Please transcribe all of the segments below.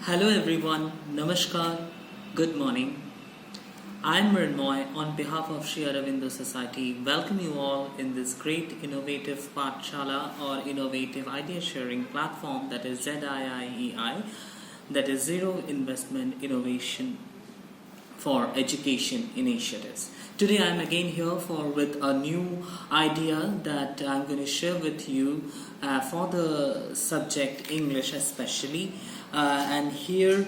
Hello everyone, Namaskar, good morning. I'm Mrinmoy on behalf of Sri Aurobindo Society. Welcome you all in this great innovative Pathshala or innovative idea sharing platform that is ZIIEI, that is Zero Investment Innovation for Education Initiatives. Today I'm again here with a new idea that I'm going to share with you for the subject English especially. And here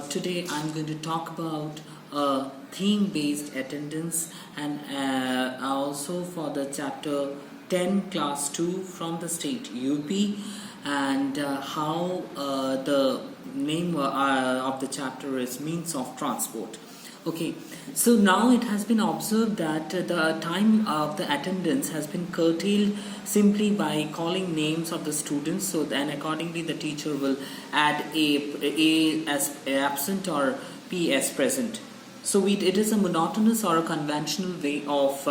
today I'm going to talk about theme-based attendance and also for the chapter 10 class 2 from the state UP, and how the name of the chapter is means of transport. Okay, so now it has been observed that the time of the attendance has been curtailed simply by calling names of the students. So then accordingly the teacher will add A as absent or P as present. So it is a monotonous or a conventional way of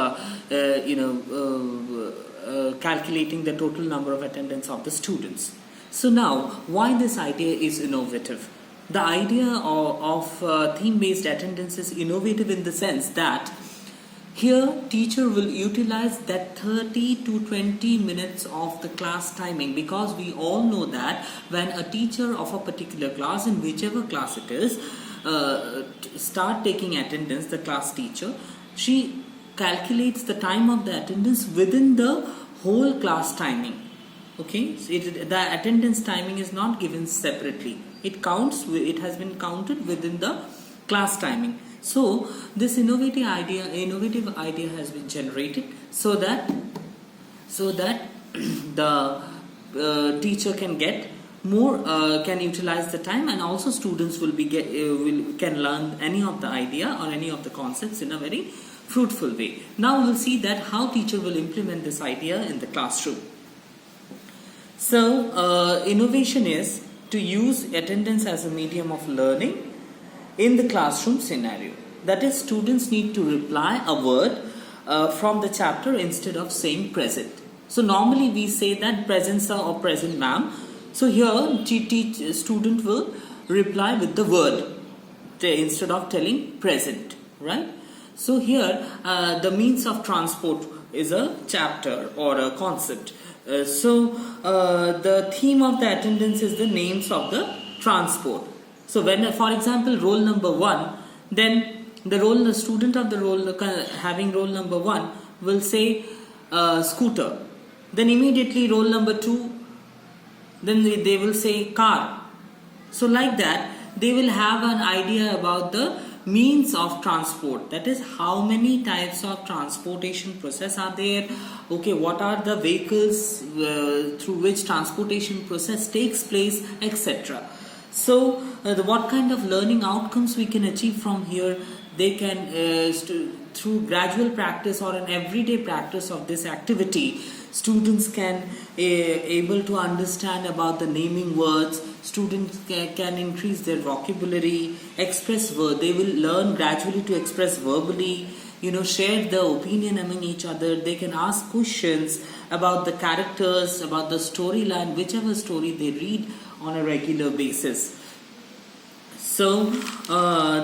calculating the total number of attendance of the students. So now why this idea is innovative? The idea of theme-based attendance is innovative in the sense that here teacher will utilize that 30 to 20 minutes of the class timing, because we all know that when a teacher of a particular class, in whichever class it is, start taking attendance, the class teacher, she calculates the time of the attendance within the whole class timing. Okay, so the attendance timing is not given separately. It has been counted within the class timing. So this innovative idea has been generated so that the teacher can get more, can utilize the time, and also students can learn any of the idea or any of the concepts in a very fruitful way. Now we'll see that how teacher will implement this idea in the classroom. So innovation is to use attendance as a medium of learning in the classroom scenario. That is, students need to reply a word from the chapter instead of saying present. So normally we say that present sir or present ma'am. So here student will reply with the word instead of telling present, right? So here the means of transport is a chapter or a concept. So the theme of the attendance is the names of the transport. So when, for example, roll number 1, then the student of the roll having roll number 1 will say scooter. Then immediately roll number 2, then they will say car. So like that, they will have an idea about the means of transport, that is how many types of transportation process are there, okay, what are the vehicles through which transportation process takes place, etc. So what kind of learning outcomes we can achieve from here? They can through gradual practice or an everyday practice of this activity, students can able to understand about the naming words. Students can increase their vocabulary, express word. They will learn gradually to express verbally, share the opinion among each other. They can ask questions about the characters, about the storyline, whichever story they read on a regular basis. So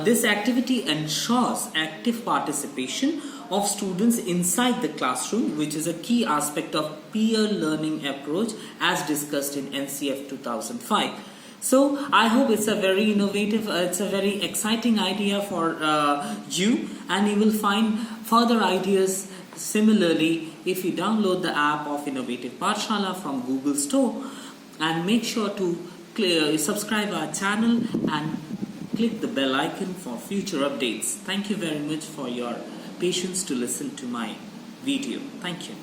this activity ensures active participation of students inside the classroom, which is a key aspect of peer learning approach as discussed in NCF 2005. So I hope it's a very innovative, it's a very exciting idea for you, and you will find further ideas similarly if you download the app of Innovative Pathshala from Google Store, and make sure to subscribe our channel and click the bell icon for future updates. Thank you very much for your patience to listen to my video. Thank you.